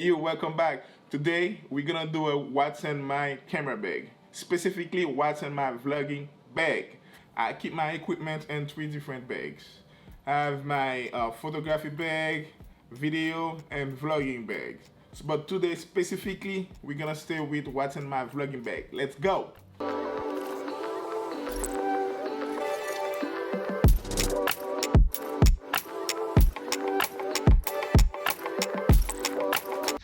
Welcome back. Today we're gonna do a what's in my camera bag. Specifically, what's in my vlogging bag. I keep my equipment in three different bags. I have my photography bag, video, and vlogging bag. But today specifically, we're gonna stay with what's in my vlogging bag. Let's go.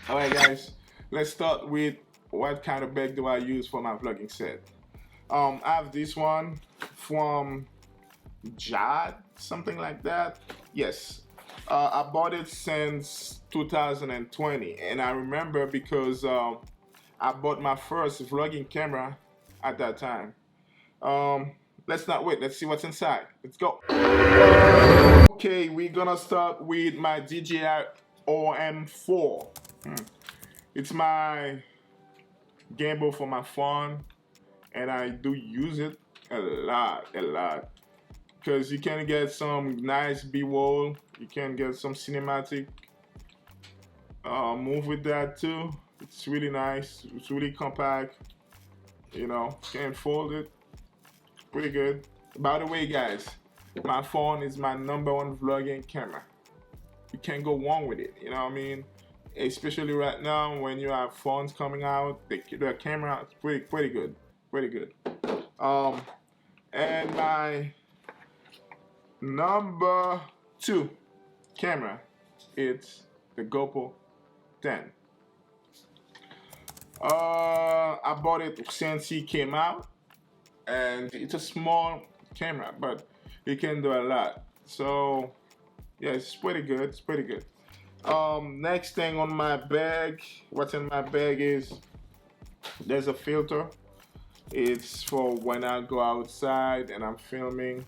Alright guys, let's start with what kind of bag do I use for my vlogging set. I have this one from Jad, something like that. Yes, I bought it since 2020, and I remember because I bought my first vlogging camera at that time. Let's not wait. Let's see what's inside. Let's go. Okay, we're gonna start with my DJI OM4. It's my gimbal for my phone, and I do use it a lot, because you can get some nice b-roll, you can get some cinematic move with that too. It's really nice, it's really compact, you can fold it, pretty good. By the way guys, my phone is my #1 vlogging camera. You can't go wrong with it, you know what I mean? Especially right now when you have phones coming out, the camera is pretty good, pretty good. And my #2 camera, it's the GoPro 10. I bought it since it came out, and it's a small camera, but it can do a lot. So yeah, it's pretty good. It's pretty good. Next thing on my bag, what's in my bag is there's a filter. It's for when I go outside and I'm filming.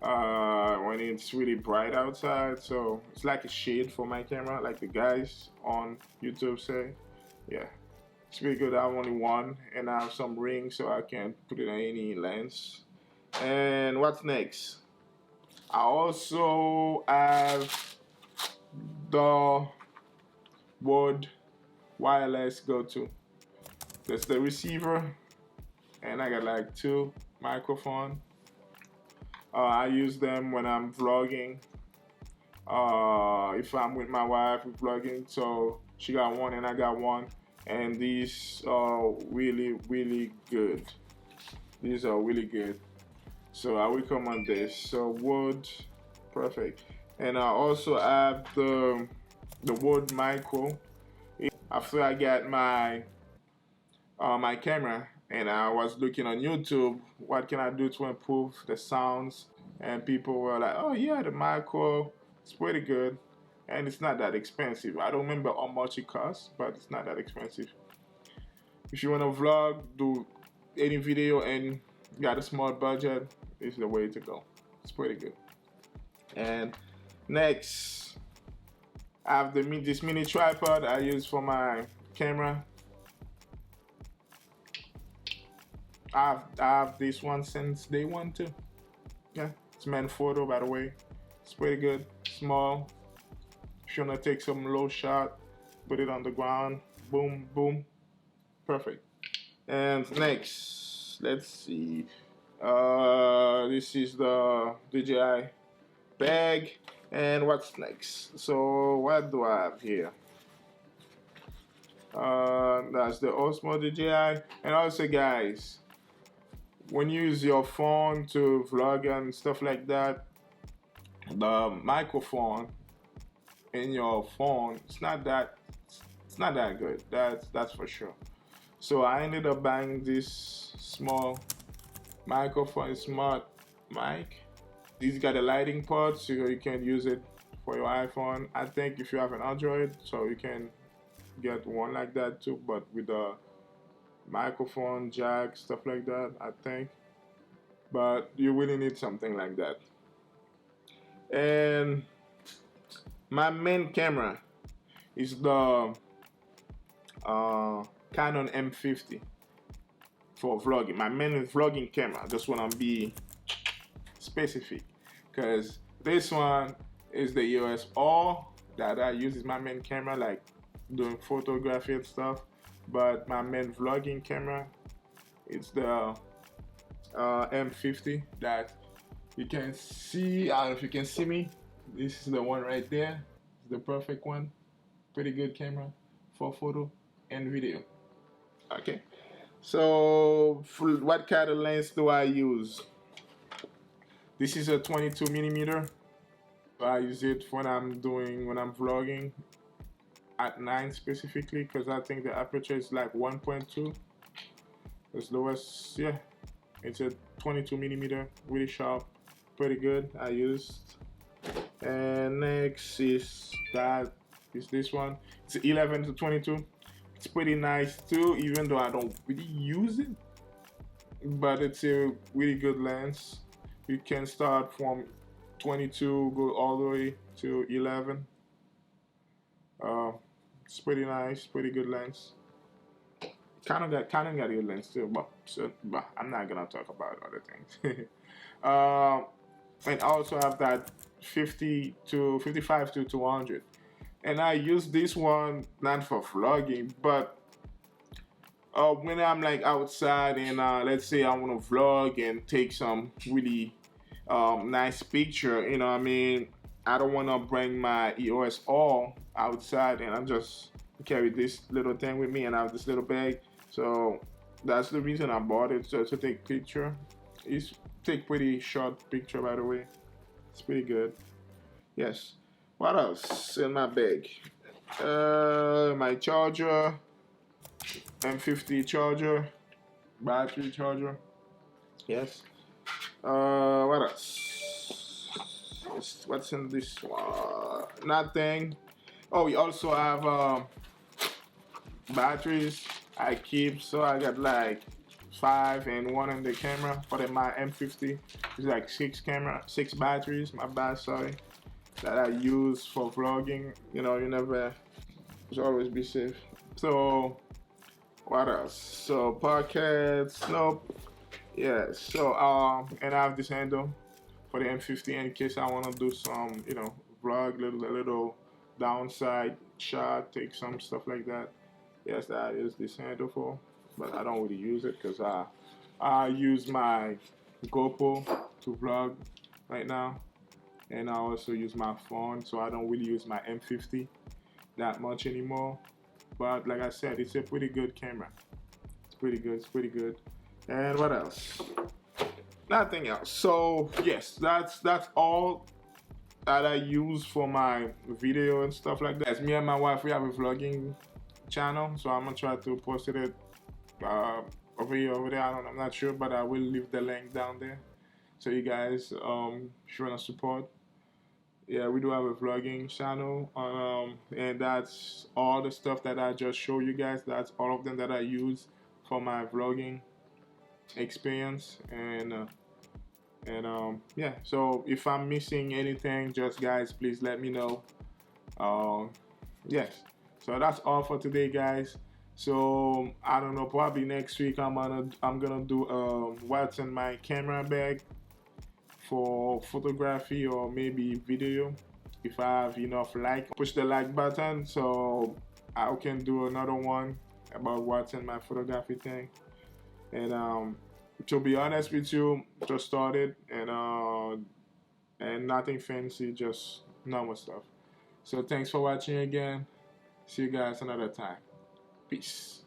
When it's really bright outside, so it's like a shade for my camera, like the guys on YouTube say. Yeah, it's really good. I have only one, and I have some rings so I can put it in any lens. And what's next? I also have the Rode wireless go-to. That's the receiver, and I got like 2 microphones. I use them when I'm vlogging. If I'm with my wife, we're vlogging, so she got one and I got one, and these are really good. These are really good. So I recommend this. So wood, perfect. And I also have the Wood Micro. After I got my my camera, and I was looking on YouTube, what can I do to improve the sounds? And people were like, "Oh yeah, the Micro, it's pretty good, and it's not that expensive." I don't remember how much it costs, but it's not that expensive. If you want to vlog, do any video, and got a small budget, it's the way to go. It's pretty good. And next, I have this mini tripod I use for my camera. I have this one since day one too. Yeah, it's Manfrotto, by the way. It's pretty good, small. If you wanna take some low shot, put it on the ground, boom, boom, perfect. And next, let's see. This is the DJI bag. And what's next? So what do I have here? That's the Osmo DJI. And also guys, when you use your phone to vlog and stuff like that, the microphone in your phone, it's not that good. That's for sure. So I ended up buying this small microphone, smart mic. This got a lighting port, so you can use it for your iPhone. I think if you have an Android, so you can get one like that too, but with a microphone jack, stuff like that, I think. But you really need something like that. And my main camera is the Canon M50 for vlogging. My main vlogging camera. Just want to be specific, because this one is the EOS R that I use is my main camera, like doing photography and stuff. But my main vlogging camera, it's the M50 that you can see. I don't know if you can see me. This is the one right there. It's the perfect one. Pretty good camera for photo and video. Okay. So what kind of lens do I use? This is a 22 millimeter. I use it when I'm vlogging at night specifically, because I think the aperture is like 1.2. As lowest, yeah. It's a 22 millimeter, really sharp, pretty good. I used. And next is this one. It's 11 to 22. It's pretty nice too, even though I don't really use it. But it's a really good lens. You can start from 22, go all the way to 11. It's pretty nice, pretty good lens. Canon got a good lens too, but I'm not gonna talk about other things. And I also have that 55 to 200, and I use this one not for vlogging, but when I'm like outside and let's say I want to vlog and take some really nice picture, you know what I mean, I don't want to bring my EOS all outside, and I'm just carry this little thing with me, and I have this little bag. So that's the reason I bought it, to take picture. It's take pretty short picture, by the way. It's pretty good. Yes. What else in my bag? My charger, M50 charger, battery charger. Yes. What else? What's in this one? Nothing. Oh, we also have batteries I keep. So I got like 5 and 1 in the camera. But in my M50, it's like 6 batteries. My bad, sorry. That I use for vlogging. You know, you never. Just always be safe. So what else? So pockets. Nope. Yeah. So and I have this handle for the M50 in case I want to do some, you know, vlog, a little downside shot, take some stuff like that. Yes, that is this handle for, but I don't really use it because I use my GoPro to vlog right now, and I also use my phone, so I don't really use my M50 that much anymore. But like I said, it's a pretty good camera. It's pretty good. It's pretty good. And what else? Nothing else. So yes, that's all that I use for my video and stuff like that. As me and my wife, we have a vlogging channel, so I'm gonna try to post it over there. I'm not sure, but I will leave the link down there, so you guys if you wanna support. Yeah, we do have a vlogging channel, and that's all the stuff that I just showed you guys. That's all of them that I use for my vlogging experience, and yeah. So if I'm missing anything, just guys, please let me know. Yes. So that's all for today, guys. So I don't know, probably next week I'm gonna do what's in my camera bag for photography or maybe video. If I have enough like, push the like button so I can do another one about what's in my photography thing. And to be honest with you, just started, and nothing fancy, just normal stuff. So thanks for watching again. See you guys another time. Peace.